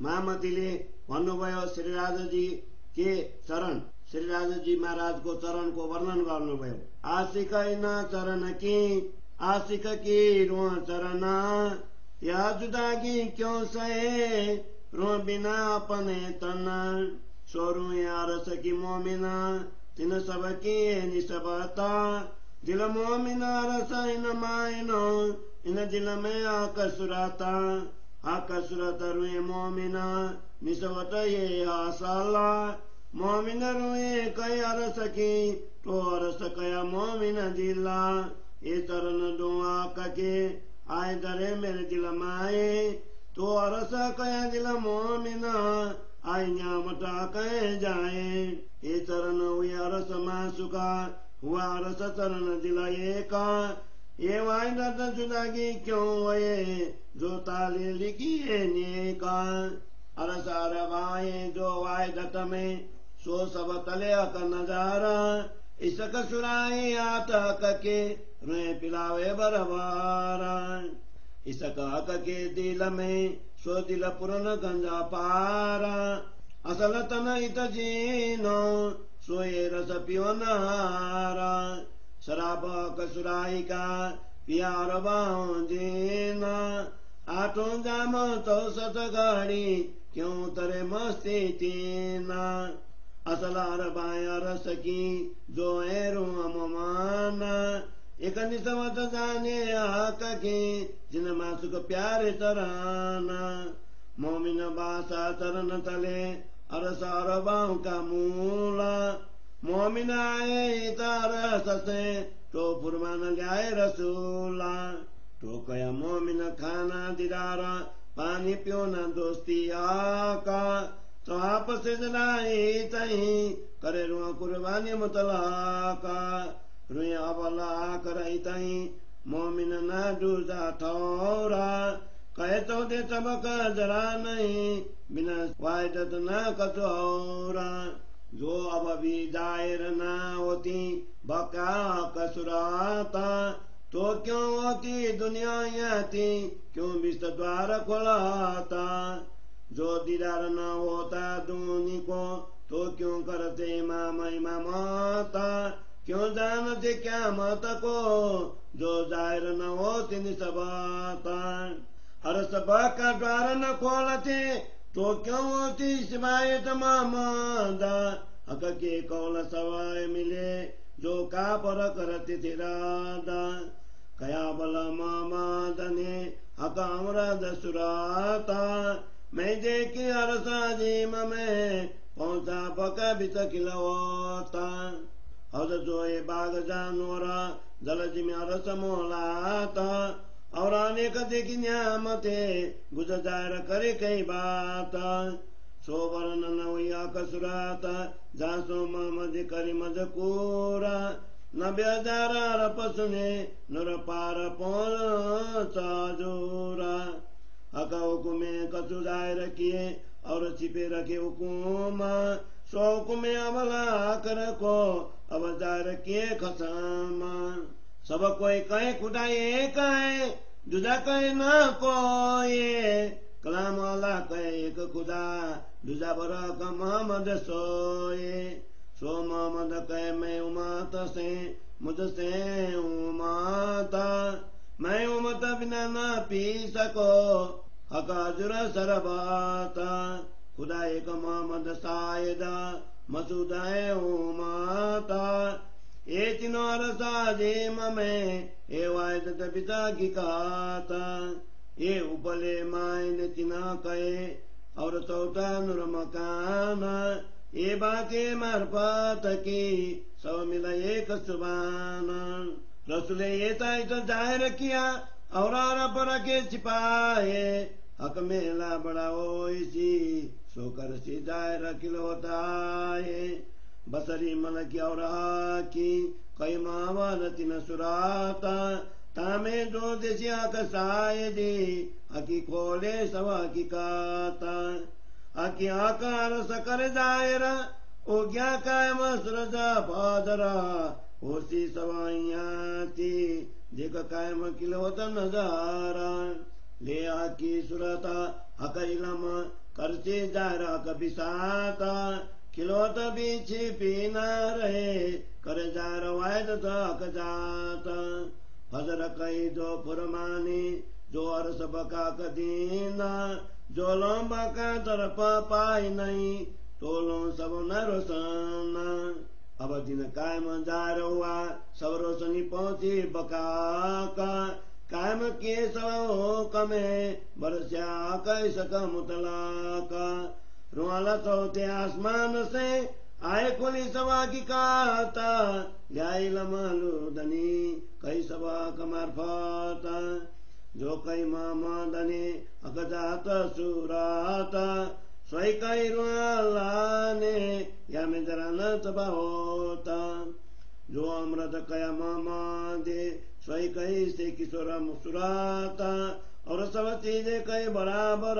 महामतीले भन्नुभयो श्रीराजजी के चरण, श्रीराजजी महाराजको चरणको वर्णन गर्नुभयो। आशिकै न चरण की, आशिक की रो चरण, या जुदागी क्यों सहे, रो बिना अपने तन, सोरू यार सकी मोमिना, तिन सबकी निसबता, दिल मोमिना रसाइन मायनो, इन दिल में आकसुराता, आकसुरत रुए मोमिना, निसबत ये आसाला, मोमिन रुए कई अरस की, तो अरस कया मोमिन दिला, ये चरण दुआ कके, आए दरे मेरे दिल माए, तो अरस कया दिल मोमिना, आई न्यामता कहे जाए, ये चरण हुए अरस मासुका, हुआ अरस चरण दिलाए का, ये वायदत जुदागी क्यों हुए, जो ताले लिखी है नेका, अरस अरबाए जो वायदत में, सो सब तले का नजारा, इसक सुराई आतक के, रुए पिलावे बरबारा, इसक हक के दिल में, सो दिल पुरन गंजा पारा, असल तन इत जीनो, सोए रस पियो नारा, शराब कसुराई का प्यार बांधीना, आठों जाम तो सत गाड़ी, क्यों तरे मस्ती तीना, असलार बाया रस की जो एरो अमाना, एक निसवत जाने आक के, जिन मासुक प्यारे तराना, मोमिन बासा चरण तले, अरसार बाहु का मूला, मोमिन आए तारस से, तो फुरमान जाए रसूला, तो कया मोमिन खाना दिदारा, पानी पियो न दोस्ती आका, तो आप से जनाई तही, करे रुआ कुर्बानी मुतलाका, रुए अबला करई तही, मोमिन न दूजा ठौरा, कहे तो दे चमक जरा नहीं, बिना वायदत न कचौरा, जो अब भी दायर न होती, बका कसुराता, तो क्यों होती दुनिया याती, क्यों विश्व द्वार खुलाता, जो दीदार न होता दूनी को, तो क्यों करते मामई माता, क्यों जानते क्या मत को, जो जाहिर न होती निसबाता, हर सबा का द्वार न खोलते, तो क्यों होती शिवायत मामादा, हक के कौल सवाय मिले, जो का पर करते थे राधा, कया बल मामादने हक अमराद सुराता, मैं देखी अरसा जीम में, पहुंचा पका बित किलवाता, हद जोए बाग जानोरा, जल जिम अरस मोलाता, और अनेक देखी न्यामते, गुजर करे कई बात, सो वर्ण न हुआ कसुराता, जासो मद करी मजकूरा, नब्बे हजार पसुने, नर पार पहुंचा जोरा, हका हुकुमे कछु दायर किए, और छिपे रखे हुकुमा, सो हुकुमे अमला कर को, अब दायर किए खसामा, सब कोई कहे खुदाए कहे, जुदा कहे न कोई, कलाम अल्लाह कहे एक खुदा, जुदा बरक मोहम्मद सोए, सो मोहम्मद कहे मैं उमात से, मुझसे उमाता, मैं उमत बिना न पी सको, हकाजुर सरबाता, खुदा एक मोहम्मद सायदा, मसूदा उमाता, ये तीनों अरसा जेम में, ये वायदत पिता की काता, ये उपले मायन तिना कहे, और चौथा नूर मकाना, ये बाके मार्फत की, सब मिला एक सुबाना, रसूले ये ताई तो जाहिर किया, और पर के छिपाए, हक मेला बड़ा हो इसी, सोकर से जाहिर किलोता है, बसरी मन की और की, कई मावन तिन सुराता, तामे दो देशिया कसाए दे, हकी खोले सवा की काता, हकी आकार सकर दायरा, ओ क्या कायम सुरजा पादरा, होसी सवाइया थी, देख कायम किलोता नजारा, ले की सूरत हक इलम करचे जार हक बिसाता खिलोत बीछी पीना रहे कर जार वायद हक जाता फजर कई दो फुरमानी जो अरस बका कदीना जो लंबा का तरफ पाई नहीं तोलो सब न रोशना अब दिन कायम जार हुआ सब रोशनी पहुंची बका का कायम किए सब कमे बरस्या कैसक मुतला का रुआला चौथे आसमान से आए खुली सवा की काता ल्याई लमालुदनी कई सवा कमार फाता जो कई मामा दने अगजात सुराता सोई कई रुआलाने या में जरा न तबा होता जो अमृत कया मामा दे सोई कई से किशोर मुस्कुराता और सब चीजें कई बराबर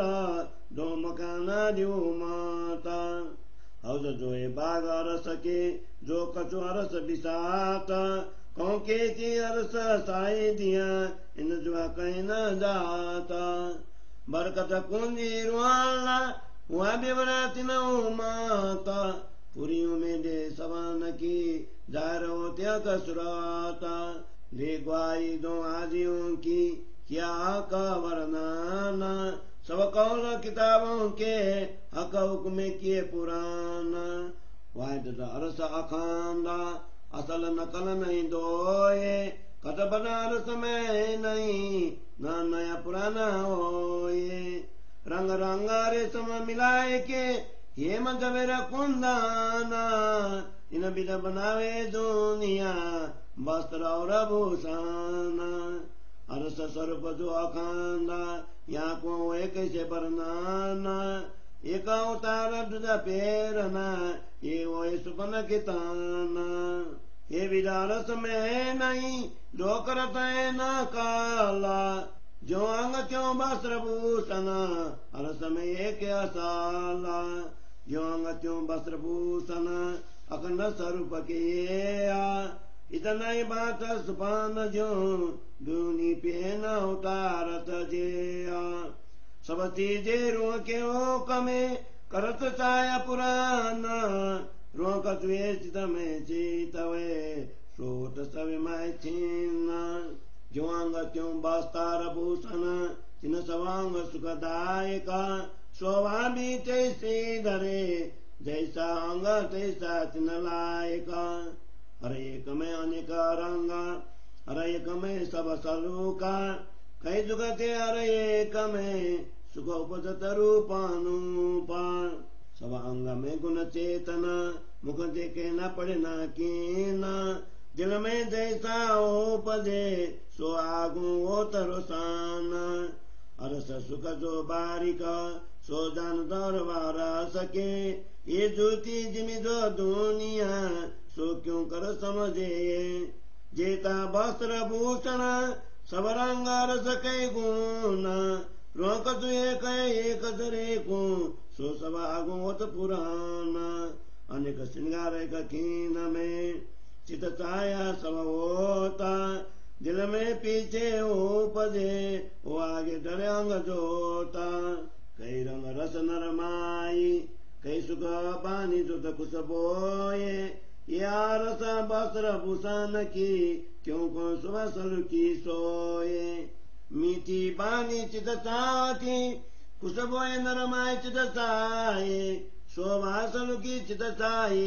दो मकाना दियो माता हौज जो बाग अरस के जो कचो अरस बिसाता कौन के ची अरस साई दिया इन जुआ कहीं न जाता बरकत कुंजी रुआला वहाँ भी बनाती न माता पूरी उम्मीदे सवान की जारो त्या कसुराता ले ग्वाई दो आजियों की क्या का वर्णना सब कौन किताबों के हक हुक्म किए पुराना वायद अरस अखांदा असल नकल नहीं दोए कत बनारस में नहीं न नया पुराना होए रंग रंगारे सम मिलाए के ये मजवेरा कुंदाना इन बिद बनावे दुनिया वस्त्र और भूषाना अरस स्वरूप जो अखांदा यहाँ को एक से बरनाना एक अवतार तुझा पेरना ये वो सुपन के ताना ये विदारस में नहीं जो करता है न काला जो अंग क्यों वस्त्र भूषण अरस में एक असाला जो अंग क्यों वस्त्र भूषण अखंड स्वरूप के इतना ही बात सुपान जो दूनी पे न उतारत जे सब चीजें रो के ओ कमे करत छाया पुराना रोक तुए चित में चीतवे सोत सवि मैं छीना जो अंग क्यों बस्तार भूषण चिन सवांग सुखदायका शोभा भी तैसी धरे जैसा अंग तैसा चिन लायका हर एक में अनेक रंग हर एक में सब सलूका कई जुगते हर एक में सुख उपजत रूपानुपा सब अंग में गुण चेतना मुख देखे न पड़े न कीना दिल में जैसा उपजे सो आगू ओ तरोसाना अरस सुख जो बारिका सो जान दरबार सके ये ज्योति जिमी जो दुनिया सो क्यों कर समझे जेता वस्त्र भूषण सब रंग रस कै गुण रोक तुए एक धरे को सो सब आगोत पुराना अनेक श्रृंगार कीन में चित छाया सब होता दिल में पीछे उपजे वो आगे डरे अंग जोता कई रंग रस नरमाई कई सुख पानी जो कुछ बोए यार वस्त्र भूषण की क्यों को सुबह सलु की सोए मीठी बानी चित साथी कुछ बोए नरमाई चित साए शोभा सलु की चित साई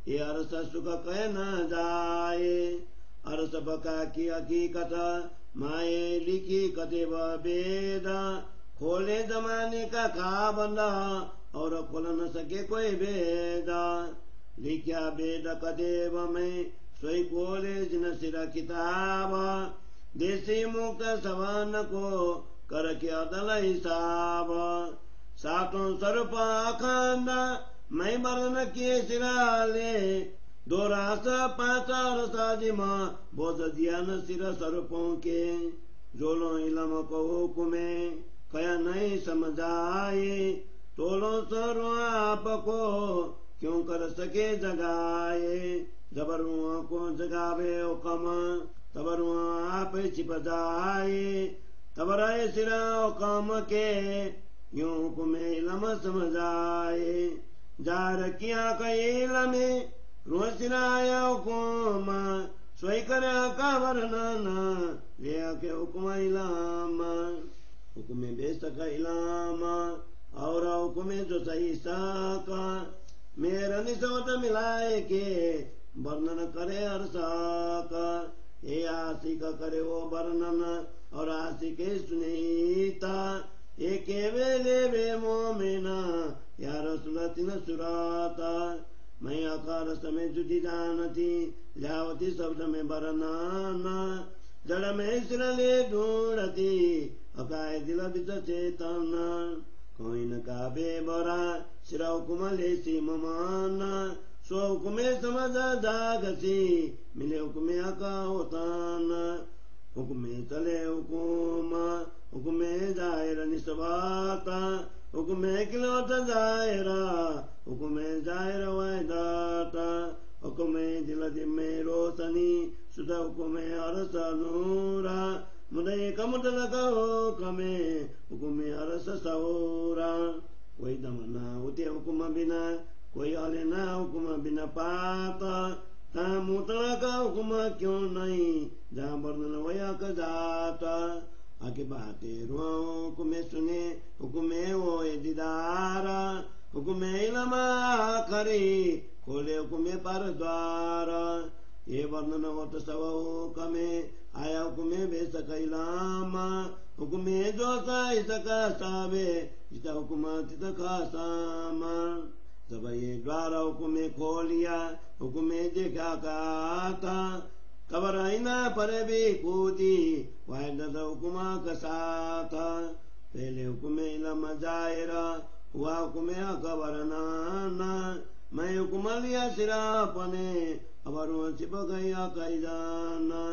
ये अरस सुख कह न जाए अरस बका की हकीकत माए लिखी कदेव वेदा खोले जमाने का खा बंदा और खोल न सके कोई वेदा लिखा वेद कदेव में सोई खोले जिन सिर किताब देसी मुक्त सवन को कर के अदल हिसाब सातों स्वरूप अखंड मैं मरण के सिराले दो रास पांच रसाजिमा बोध दिया न सिर स्वरूपों के जोलो इलम को हुक्मे कया नहीं समझाए तोलो सरो आपको क्यों कर सके जगाए जबरुआ को जगावे हुक्म तबरुआ आप छिप जाए तब रहे सिरा काम के यूं कुमे लम समझाए जार किया कई लमे रोसिराया हुकुम सोई कर का वर्णन लिया के हुकुम इलाम हुकुमे बेसक इलाम और हुकुमे जो सही साका मेरा निसोत मिलाए के वर्णन करे अरसा का ये आशिक करे वो वर्णन और आशिके सुनीता ये केवेले वे मोमिना यार सुरति न सुराता मैं आकार समय जुदी जानती जावती शब्द में वर्णना जड़ में सिरले ढूंढती अकाय दिल बित चेतना कोई न काबे बरा सिरा कुमले सी ममाना सो हुकुमे समझ जागसी मिले हुकुमे आका होताना हुकुमे चले हुकुमे जाहिर निस्बाता हुकुमे किलोट जाहिरा हुकुमे जाहिर वायदाता हुकुमे दिल दिमे रोशनी सुधा हुकुमे अरस नूरा मुदे कमुट लगाओ कमे हुकुमे अरस सौरा कोई दमना उते हुकुम बिना कोई हले ना हुकुम बिना पाता ता मुतला का हुकुम क्यों नहीं जहाँ वर्णन वया का जाता आगे बातें रुआ हुकुमे सुने हुकुमे वो दीदारा हुकुमे इलमा खरी खोले हुकुमे पर द्वारा ये वर्णन हो तो सब हुकमे आया हुकुमे बेसक इलामा हुकुमे जो साई सका साबे जिता हुकुमा तिता खासामा जब ये द्वारा हुकुमे खोलिया हुकुमे देखा था कबर आईना पर भी कूदी वायदा हुकुमा कसा था पहले हुकुमे इलम जायरा हुआ हुकुमे कबर नाना मैं हुकुम लिया सिरा पने अबर चिप गया कई जाना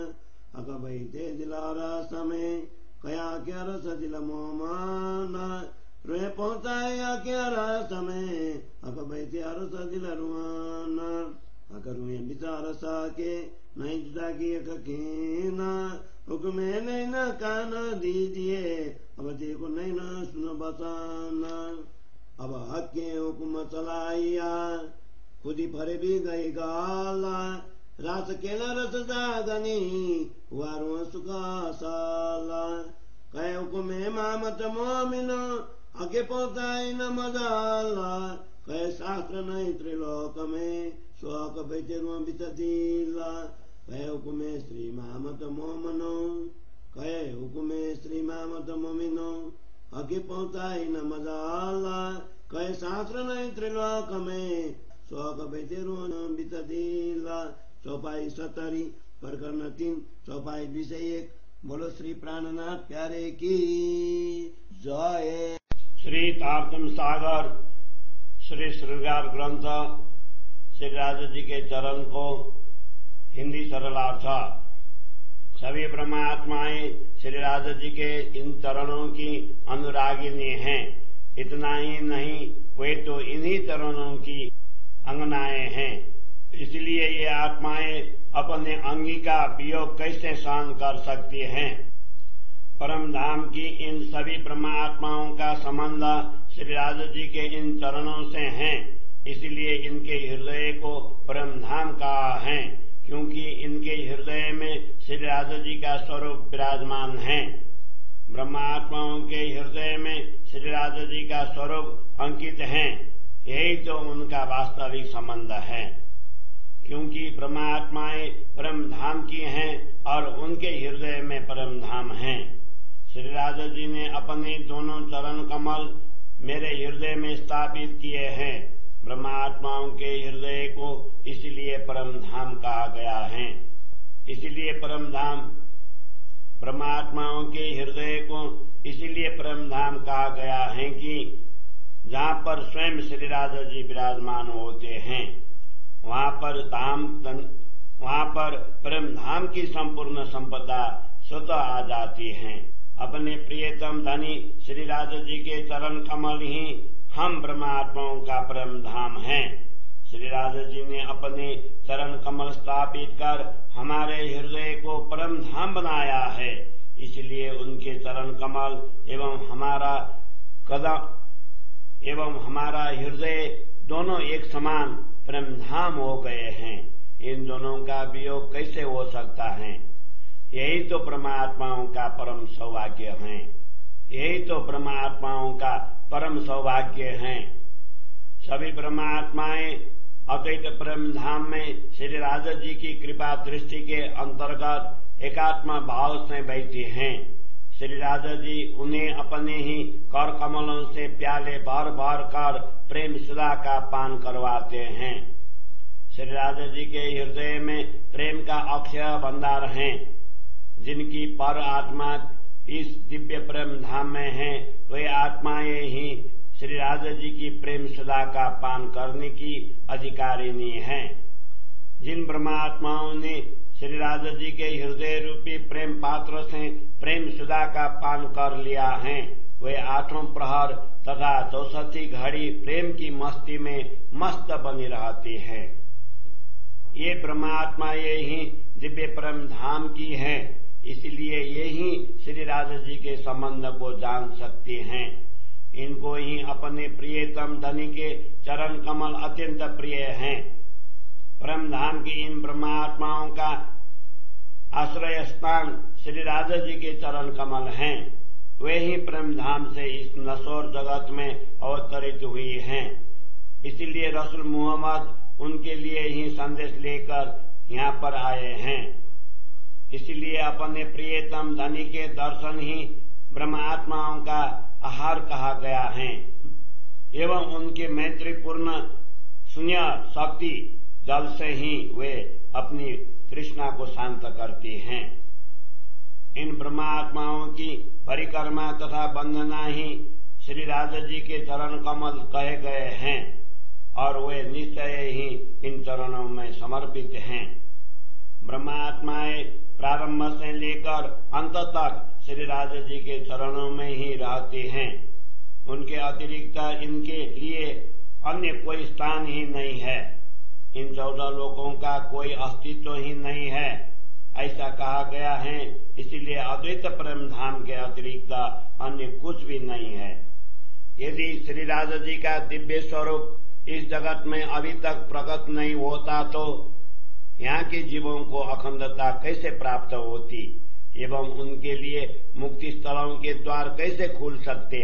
अका बैठे दिलारा समय कया क्या रस दिल मोमाना रोए पहुंचाया क्या रस में अका बैठे रस दिल रुआना अका रुए बिचार साके नहीं जुदा की अकीना हुक्मे नहीं न कान दीजिए अब देखो नहीं न सुन बसाना अब हक के हुक्म चलाइया खुदी फरे भी गई गाला रास के न रस जागनी वारुआ सुखा साला कहे हुक्मे मामत मोमिन आगे पहुंचाई न मजाला कहे शास्त्र नहीं त्रिलोक में शोक बेचेरुआ बितदीला कहे हुक्मे श्री मामत मोमनो कहे हुक्मे श्री मामत मोमिनो आगे पहुंचाई न मजाला कहे शास्त्र नहीं त्रिलोक में शोक बेचेरुआ बितदीला चौपाई 70 प्रकरण 3 चौपाई विषय 1 बोलो श्री प्राणनाथ प्यारे की जय। श्री तारतम सागर श्री श्रृंगार ग्रंथ श्री राजा जी के चरण को हिंदी सरलार्थ। सभी ब्रह्मात्माएं श्री राजा जी के इन चरणों की अनुरागिनी हैं। इतना ही नहीं, वे तो इन्हीं चरणों की अंगनाएं हैं। इसलिए ये आत्माएं अपने अंगी का वियोग कैसे सहन कर सकती हैं। परम धाम की इन सभी ब्रह्मात्माओं का संबंध श्री राजा जी के इन चरणों से है। इसलिए इनके हृदय को परम धाम कहा है, क्योंकि इनके हृदय में श्री राजा जी का स्वरूप विराजमान है। ब्रह्मात्माओं के हृदय में श्री राजा जी का स्वरूप अंकित है। यही तो उनका वास्तविक संबंध है, क्योंकि ब्रह्मात्माएं परम धाम की हैं और उनके हृदय में परम धाम है। श्री राजा जी ने अपने दोनों चरण कमल मेरे हृदय में स्थापित किए हैं। ब्रह्मात्माओं के हृदय को इसलिए परम धाम कहा गया है। इसलिए परम धाम ब्रह्मात्माओं के हृदय को इसलिए परम धाम कहा गया है कि जहाँ पर स्वयं श्री राजा जी विराजमान होते हैं, वहाँ पर परम धाम की संपूर्ण संपदा स्वतः आ जाती है। अपने प्रियतम धनी श्री राजा जी के चरण कमल ही हम ब्रह्मात्माओं का परम धाम है। श्री राजा जी ने अपने चरण कमल स्थापित कर हमारे हृदय को परम धाम बनाया है। इसलिए उनके चरण कमल एवं हमारा कदम एवं हमारा हृदय दोनों एक समान प्रेम धाम हो गए हैं। इन दोनों का वियोग कैसे हो सकता है? यही तो परमात्माओं का परम सौभाग्य है। यही तो परमात्माओं का परम सौभाग्य है। सभी परमात्माएं अद्वैत प्रेम धाम में श्री राधा जी की कृपा दृष्टि के अंतर्गत एकात्म भाव से बैठी हैं। श्री राधा जी उन्हें अपने ही कर कमलों से प्याले भर भर कर प्रेम सुधा का पान करवाते हैं। श्री राधा जी के हृदय में प्रेम का अक्षय भंडार है। जिनकी पर आत्मा इस दिव्य प्रेम धाम में है, वे आत्माएं ही श्री राधा जी की प्रेम सुधा का पान करने की अधिकारिणी हैं। जिन परमात्माओं ने श्री राधा जी के हृदय रूपी प्रेम पात्र से प्रेम सुधा का पान कर लिया है, वे आठों प्रहर तथा 64 घड़ी प्रेम की मस्ती में मस्त बनी रहती हैं। ये परमात्मा ये ही दिव्य प्रेम धाम की है, इसलिए यही श्री राधा जी के संबंध को जान सकती हैं। इनको ही अपने प्रियतम धनी के चरण कमल अत्यंत प्रिय हैं। प्रेम धाम की इन परमात्माओं का आश्रय स्थान श्री राधा जी के चरण कमल हैं। वे ही प्रेम धाम से इस नश्वर जगत में अवतरित हुई हैं। इसलिए रसूल मोहम्मद उनके लिए ही संदेश लेकर यहाँ पर आए हैं। इसलिए अपने प्रियतम धनी के दर्शन ही ब्रह्मात्माओं का आहार कहा गया है एवं उनके मैत्रीपूर्ण शून्य शक्ति जल से ही वे अपनी तृष्णा को शांत करती हैं। इन ब्रह्मात्माओं की परिक्रमा तथा वंदना ही श्री राधा जी के चरण कमल कहे गए हैं और वे निश्चय ही इन चरणों में समर्पित हैं। ब्रह्मात्माएं प्रारंभ से लेकर अंत तक श्री राधा जी के चरणों में ही रहती हैं। उनके अतिरिक्त इनके लिए अन्य कोई स्थान ही नहीं है। इन 14 लोकों का कोई अस्तित्व ही नहीं है, ऐसा कहा गया है। इसीलिए अद्वैत प्रेम धाम के अतिरिक्त अन्य कुछ भी नहीं है। यदि श्री राधा जी का दिव्य स्वरूप इस जगत में अभी तक प्रकट नहीं होता तो यहाँ के जीवों को अखंडता कैसे प्राप्त होती एवं उनके लिए मुक्ति स्थलों के द्वार कैसे खुल सकते?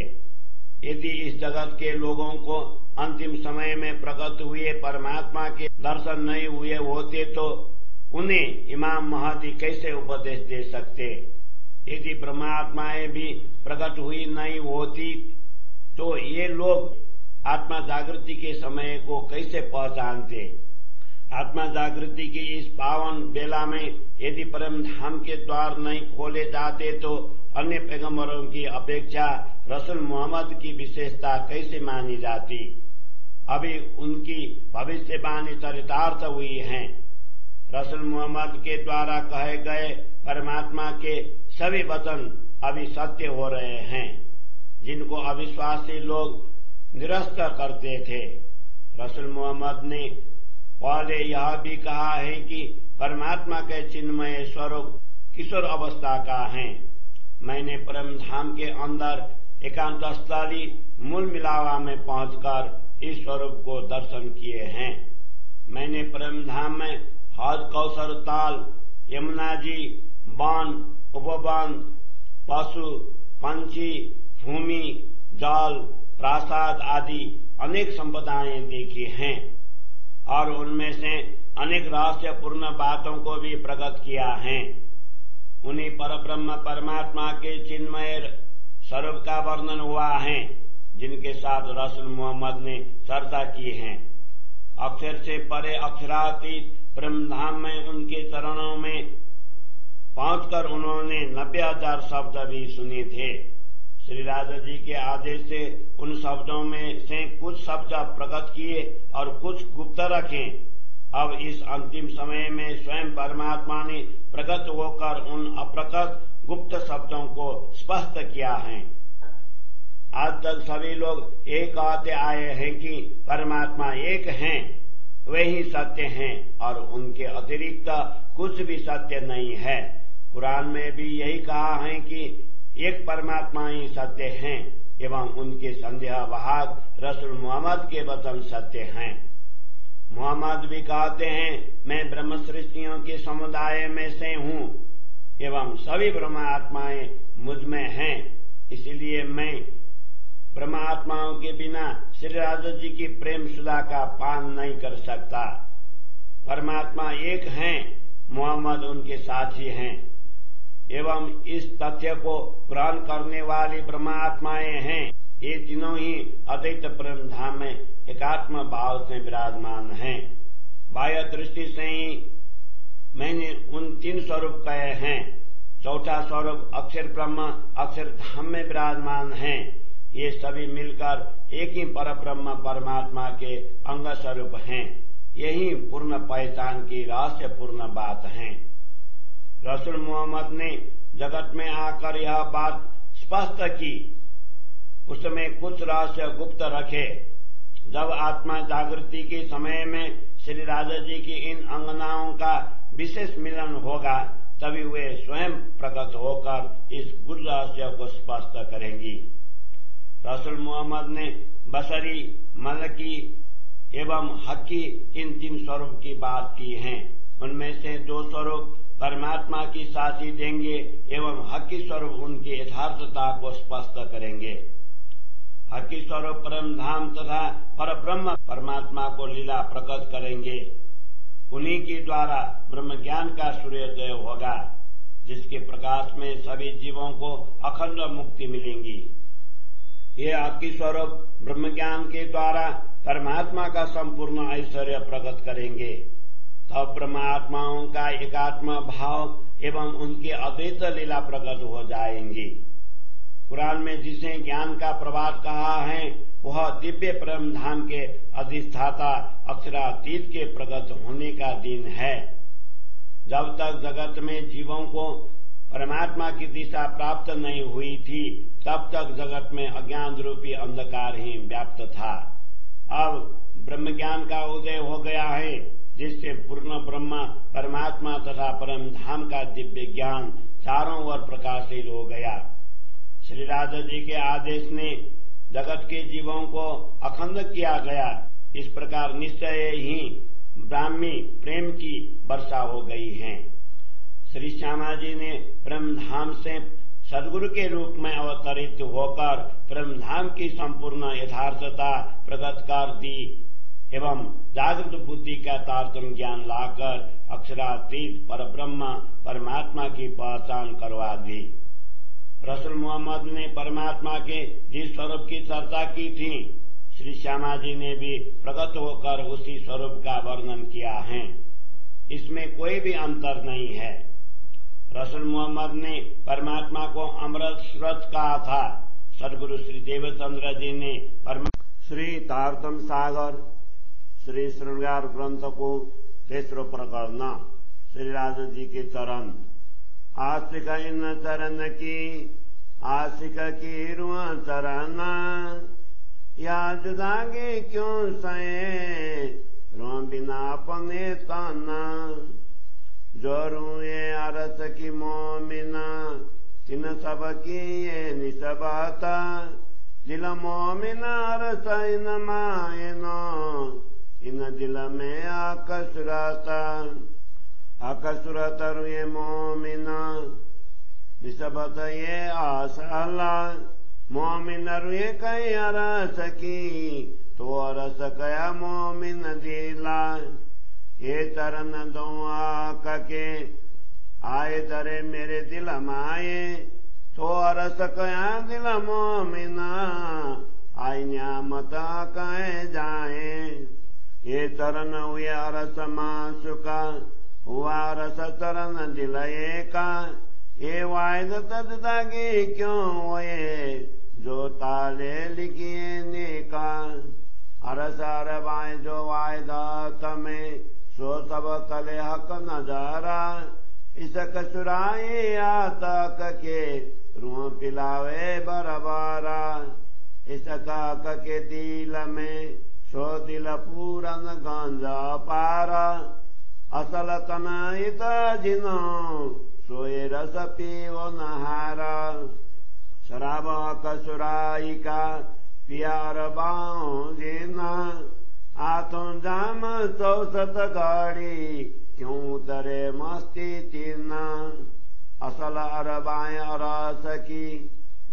यदि इस जगत के लोगों को अंतिम समय में प्रकट हुए परमात्मा के दर्शन नहीं हुए होते तो उन्हें इमाम महदी कैसे उपदेश दे सकते? यदि परमात्माएं भी प्रकट हुई नहीं होती तो ये लोग आत्मा जागृति के समय को कैसे पहचानते? आत्मा जागृति की इस पावन बेला में यदि परम धाम के द्वार नहीं खोले जाते तो अन्य पैगंबरों की अपेक्षा रसूल मोहम्मद की विशेषता कैसे मानी जाती? अभी उनकी भविष्यवाणी चरितार्थ हुई है। रसूल मोहम्मद के द्वारा कहे गए परमात्मा के सभी वचन अभी सत्य हो रहे हैं, जिनको अविश्वासी लोग निरस्त करते थे। रसूल मोहम्मद ने पहले यह भी कहा है कि परमात्मा के चिन्मय स्वरूप किशोर अवस्था का है। मैंने परम धाम के अंदर एकांत स्थली मूल मिलावा में पहुंचकर इस स्वरूप को दर्शन किए हैं। मैंने परम धाम में हद कौशल ताल, यमुना जी, वन, उपवन, पशु, पंछी, भूमि, जल, प्रासाद आदि अनेक संपदाएं देखी हैं और उनमें से अनेक रहस्यपूर्ण बातों को भी प्रकट किया है। उन्हीं परब्रह्म परमात्मा के चिन्मय स्वरूप का वर्णन हुआ है, जिनके साथ रसूल मोहम्मद ने चर्चा की है। अक्षर से परे अक्षरातीत ब्रह्मधाम में उनके चरणों में पहुंचकर उन्होंने 90,000 शब्द भी सुने थे। श्री राधा जी के आदेश से उन शब्दों में से कुछ शब्द प्रकट किए और कुछ गुप्त रखे। अब इस अंतिम समय में स्वयं परमात्मा ने प्रकट होकर उन अप्रकट गुप्त शब्दों को स्पष्ट किया है। आज तक सभी लोग ये कहते आए हैं कि परमात्मा एक हैं, वे ही सत्य हैं और उनके अतिरिक्त कुछ भी सत्य नहीं है। कुरान में भी यही कहा है कि एक परमात्मा ही सत्य हैं एवं उनके संदेह वाहक रसूल मोहम्मद के वचन सत्य हैं। मोहम्मद भी कहते हैं, मैं ब्रह्म सृष्टियों के समुदाय में से हूँ एवं सभी ब्रह्मात्माएं मुझ में हैं, इसलिए मैं ब्रह्मात्माओं के बिना श्री राधा जी की प्रेम सुधा का पान नहीं कर सकता। परमात्मा एक हैं, मोहम्मद उनके साथी हैं एवं इस तथ्य को ग्रहण करने वाली ब्रह्मात्माएं हैं। ये तीनों ही अद्वैत प्रेम धाम में एकात्म भाव से विराजमान हैं। बाह्य दृष्टि से ही मैंने उन 3 स्वरूप कहे हैं। चौथा स्वरूप अक्षर ब्रह्म अक्षर धाम में विराजमान हैं। ये सभी मिलकर एक ही परब्रह्म परमात्मा के अंग स्वरूप हैं। यही पूर्ण पहचान की रहस्यपूर्ण बात है। रसूल मोहम्मद ने जगत में आकर यह बात स्पष्ट की। उसमें कुछ रहस्य गुप्त रखे। जब आत्मा जागृति के समय में श्री राधा जी की इन अंगनाओं का विशेष मिलन होगा, तभी वे स्वयं प्रकट होकर इस गुप्त रहस्य को स्पष्ट करेंगी। रसूल मोहम्मद ने बसरी, मलकी एवं हकी इन 3 स्वरूप की बात की है। उनमें से 2 स्वरूप परमात्मा की साथी देंगे एवं हकी स्वरूप उनकी यथार्थता को स्पष्ट करेंगे। हकी स्वरूप परम धाम तथा परब्रह्म परमात्मा को लीला प्रकट करेंगे। उन्हीं के द्वारा ब्रह्म ज्ञान का सूर्योदय होगा, जिसके प्रकाश में सभी जीवों को अखंड मुक्ति मिलेंगी। ये हकी स्वरूप ब्रह्म ज्ञान के द्वारा परमात्मा का संपूर्ण ऐश्वर्य प्रकट करेंगे। तब ब्रह्मात्माओं का एकात्म भाव एवं उनकी अद्वैत लीला प्रकट हो जाएंगी। कुरान में जिसे ज्ञान का प्रभात कहा है, वह दिव्य परम धाम के अधिष्ठाता अक्षरातीत के प्रकट होने का दिन है। जब तक जगत में जीवों को परमात्मा की दिशा प्राप्त नहीं हुई थी, तब तक जगत में अज्ञान रूपी अंधकार ही व्याप्त था। अब ब्रह्म ज्ञान का उदय हो गया है, जिससे पूर्ण ब्रह्म परमात्मा तथा परम धाम का दिव्य ज्ञान चारों ओर प्रकाशित हो गया। श्री राधा जी के आदेश ने जगत के जीवों को अखंड किया गया। इस प्रकार निश्चय ही ब्राह्मी प्रेम की वर्षा हो गई है। श्री श्यामा जी ने परम धाम से सदगुरु के रूप में अवतरित होकर परम धाम की संपूर्ण यथार्थता प्रकट कर दी एवं जागृत बुद्धि का तारतम्य ज्ञान लाकर अक्षरातीत परब्रह्म परमात्मा की पहचान करवा दी। रसूल मोहम्मद ने परमात्मा के जिस स्वरूप की चर्चा की थी, श्री श्यामा जी ने भी प्रकट होकर उसी स्वरूप का वर्णन किया है। इसमें कोई भी अंतर नहीं है। रसूल मोहम्मद ने परमात्मा को अमृत स्रोत कहा था। सदगुरु श्री देवचंद्र जी ने श्री तारतम सागर श्री श्रृंगार ग्रंथ को 3रो प्रकरण श्री राधा जी के चरण। आशिक इन चरण की आशिक की रुआ चरण, या जुदागे क्यों सए रो बिना अपने ताना। जो रूए अरस की मोमिना तिन सब की ये निसबाता, दिल मोमिना अरस इन मायनो इन दिल में आकसुराता। आकसुरत रुए मोमिना निसबत ये आसाला, मोमिन रुए कई अरस की तो अरस कया मोमिन दिला। ये चरण दो आके आए दरे मेरे दिल माए, तो अरस कया दिल मोमिना आई न्यामत कहे जाए। ये चरण हुए अरस मासुका हुआ रस चरण दिल का, ये वायद तद दागे क्यों हुए जो ताले लिखिए नेका। अरस अरबाए जो वायदा तमें सो सब कले हक नजारा। इस कसुराए आतक के रूह पिलावे बरबारा। इस काक के दिल में सो दिल पूरन गांजा पारा। असल तनाइत जिनो सोए रस पीवो नहारा शराब कसुराई का प्यार बाँधिना आतों जाम 64 घड़ी क्यों तरे मस्ती तीना असल अरबाएं अरस की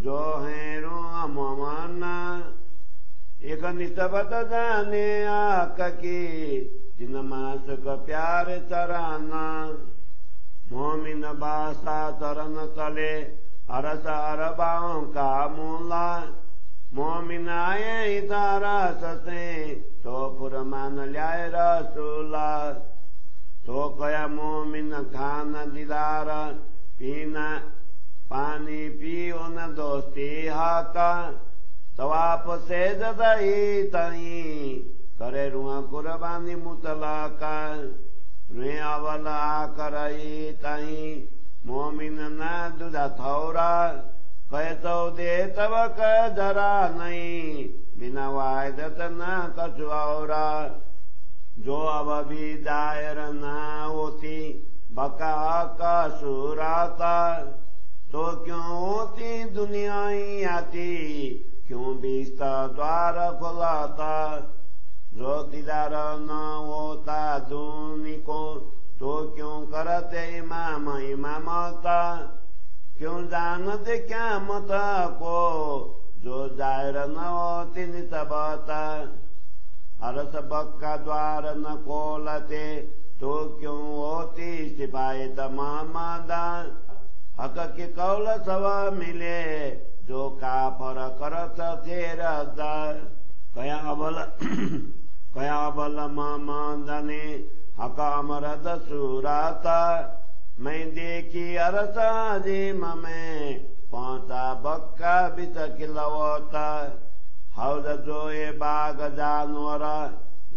जो है रो माना एक निस्बत जाने आक की जिन मास का प्यार चराना मोमिन बासा चरण तले अरस अरबाओं का मूला मोमिन आए इतारा ससे तो पुरमान ल्याए रसूला तो कया मोमिन खाना दीदार पीना पानी पियो न दोस्ती हाका तवाप से जदई तई करे रुआ कुर्बानी मुतलाका रुए अवल आकरई तई मोमिन न दुदा थौरा कह तो दे तबक जरा नहीं बिना वायदत न कछुआरा जो अब भी दायर न होती बका का सुराता तो क्यों होती दुनिया ही आती क्यों बीसता द्वार खुलाता जो दीदार न होता दूनी को तो क्यों करते इमाम इमामता क्यों जानते क्या मत को जो जाहिर न होती निसबता अरस बक्का द्वार न खोलते तो क्यों होती सिपाही तमामादा हक के कौल सवा मिले जो काफर करत तेरदा कया अबल मामादने हक अमरद सुराता मैं देखी अरसा जिम में पहुंचा बक्का बिच किलवता हौद जोए बाग जानवर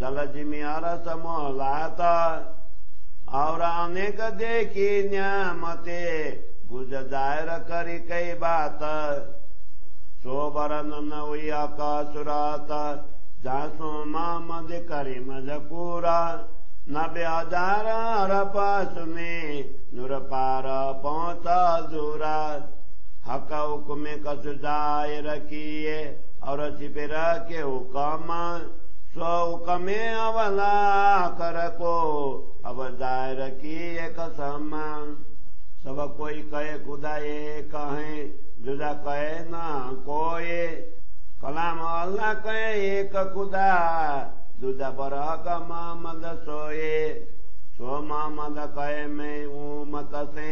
जल जिमी अरस मोलाता और अनेक देखी न्यामते गुज जायर करी कई बात सोबरन न हुई सुरात जासो मामद करी मजकूरा 90,000 पास में नूर पार पहुंचा दूरा हक हुक्म कस जाय रखिए और छिपे रखे हुक्म सो हुक्म अवला कर को अब जाय रखिए कसम सब कोई कहे खुदा ये कहे जुदा कहे ना कोई कलाम अल्लाह कहे एक खुदा जुदा बरहक मोहम्मद सोए सो मोहम्मद कहे मैं उम्मत से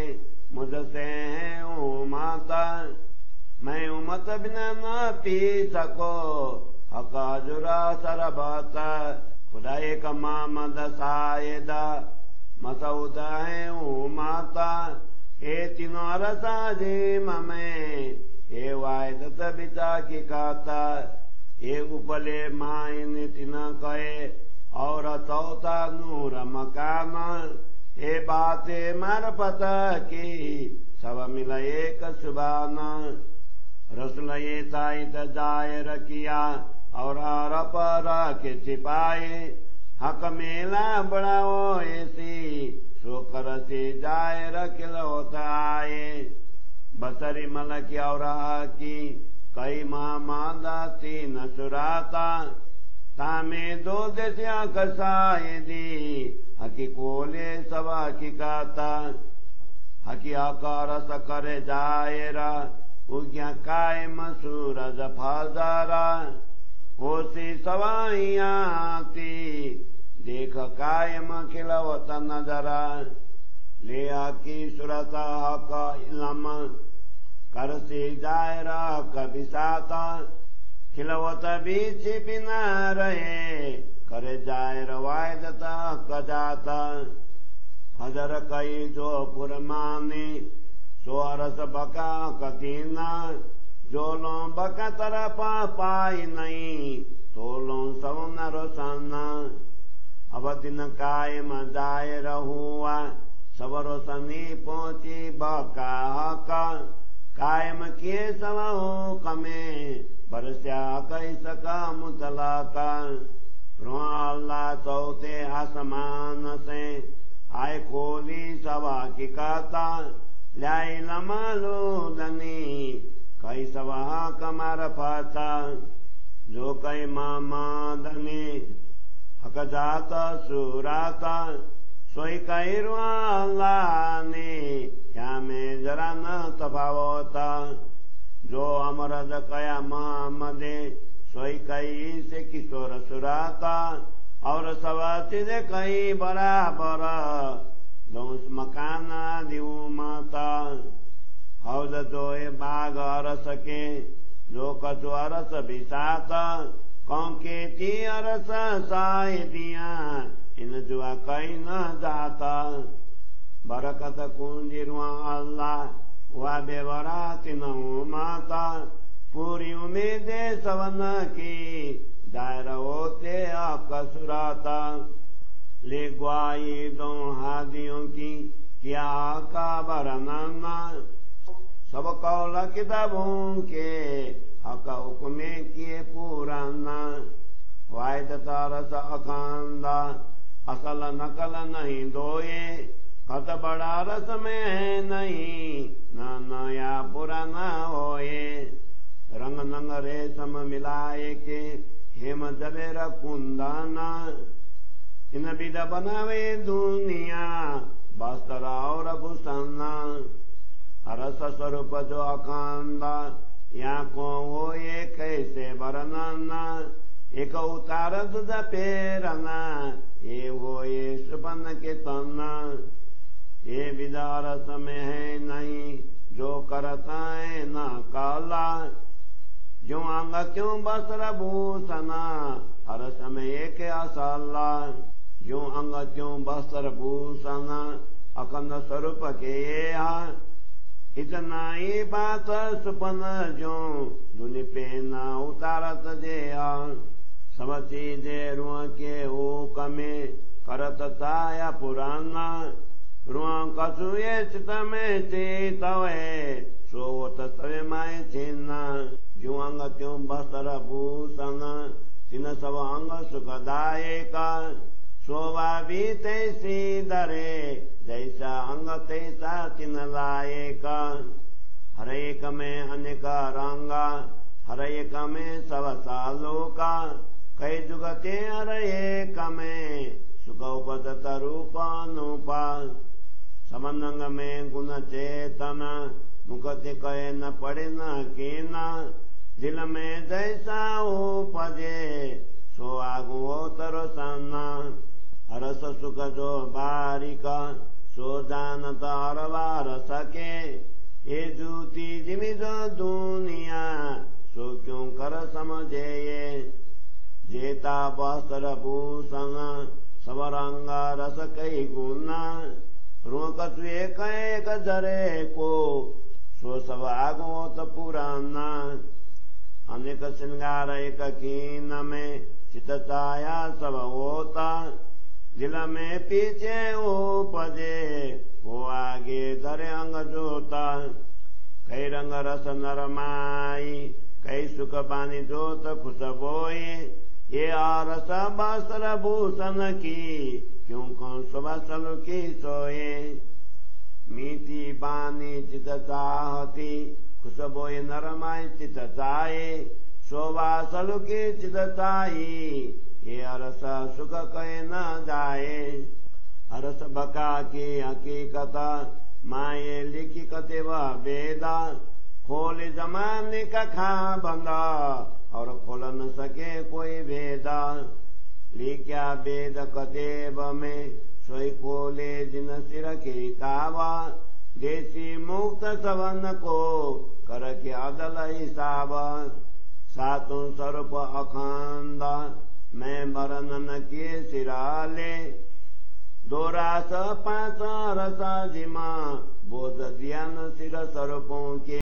मुझसे है उम्मत मैं उम्मत बिना न पी सको हक जुरा सरबता खुदा एक मोहम्मद सायदा मसऊद है उम्मत ए तीनों अरसा जिम में ए वायदत बिचा की काता ए उपले माइन तीन कहे और चौथा नूर मकान ए बाते मारफत की सब मिल एक सुबान रसुल ये ताइत जायर किया और अरप रख छिपाए हक मेला बढ़ाओ ऐसी शोकर से जायर किलौता आए बसरी मलक और की कई मामादा तीन सुराता तामे दो देसिया कसाए दी हकी कोले सवा की काता हकी आकार सकरे जायरा उग्या कायम सूरज फाजारा होसी सवाइयाती देख कायम खिलवत नजरा ले आकी सुरता हक इलम कर से जायरा कभी साता खिलवत बीच बिना रहे करे जायर वायदता कजाता हजर कई जो पुरमाने सो अरस बका ककीना जो लो बका तरफ पाई नहीं तो लो सवन रोसना अब दिन कायम जायर हुआ सब रोशनी पहुंची बका हका कायम किए सब हो कमे बरस्या कई सका मुतलाका अल्लाह चौथे आसमान से आए खोली सवा की काता ल्याई लमलुदनी कै सवह कमर फता जो कै मामदनी हक जात सुरात सोई कै रुआलाने ह्यामे जरा न तफावत जो अमरद कया मोहम्मदे सोई कई से किशोर सुराता और सब चीज कई बराबर दोष मकाना दिउ माता हौज जोए बाग अरस के जो कचो अरस बिसात कौं खेती अरस साय दिया इन जुआ कई न जाता बरकत कुंजिरुआ अल्लाह वा बेवरा तिनहु माता पूरी उम्मीदे सवन की दायरा होते कसुराता ले ग्वाई दो हादियों की क्या का बरनाना सब कौल किताबों के हक हुक्मे किए पुराना वायद तारस अखांदा असल नकल नहीं दोए खत बड़ा रस में नहीं न नया पुराना होए रंग नंग रेशम मिलाए के हेम जबेर कुंदाना इन बिद बनावे दुनिया बस्तर और भूषणा रस स्वरूप जो अखांदा या को वो ये कैसे वर्णना एक उतार दूध पेरना ये वो ये सुपन के तना ये विदा रस में है नहीं जो करता है ना काला जो अंग क्यों बस्त्र भूषणा हर समय एक असला जो अंग क्यों बस्त्र भूषणा अखंड स्वरूप के इतना ही बात सुपन जो धुनि पे न उतारत जे सब चीजे रुआ के ऊक में करत ताया पुराना रुआ कसुए चित में चितवे सोवत तवे माए चिन्ना जो अंग त्यों बस्तर भूषण तिन सब अंग सुखदायक शोभा भी तैसी दरे जैसा अंग तैसा तिन लायक हर एक में अनेक रंगा हर एक में सब सालों का कई जुगते हर एक में सुख उपदत रूपानुपा समनंग में गुण चेतन मुखते कहे न पड़े न कीना दिल में जैसा उपजे सो आगु तरो सन्ना हरस सुख जो बारिका सो जानत अरबार सके ये जूती जिमी जो दुनिया सो क्यों कर समझे ये जेता वस्त्र भूषण सब रंग रस कई गुना रुक एक जरे को सो सब आगोत पुराना अनेक श्रृंगार एक कीन में चित छाया सब होता दिल में पीछे उपजे वो आगे धरे अंग जोता कई रंग रस नरमाई कई सुख पानी जोत खुश बोए ये आरस बस्त्र भूषण की क्यों कौन सुबह सलु की सोए मीठी बानी चित चाहती खुशबोए नरमाई चित चाहे शोभा सलु की चित चाही ये अरस सुख कहे न जाए अरस बका की हकीकत माए लिखी कते वह वेदा खोल जमाने का खा बंदा और खोल न सके कोई वेदा लिख्या वेद कतेब में सोई खोले जिन सिर के कावा देसी मुक्त सवन को कर के अदल हिसाब सातों स्वरूप अखंडा मैं वर्णन किए सिराले दो रास पांच रस जिमा बोध ज्ञान सिर स्वरूपों के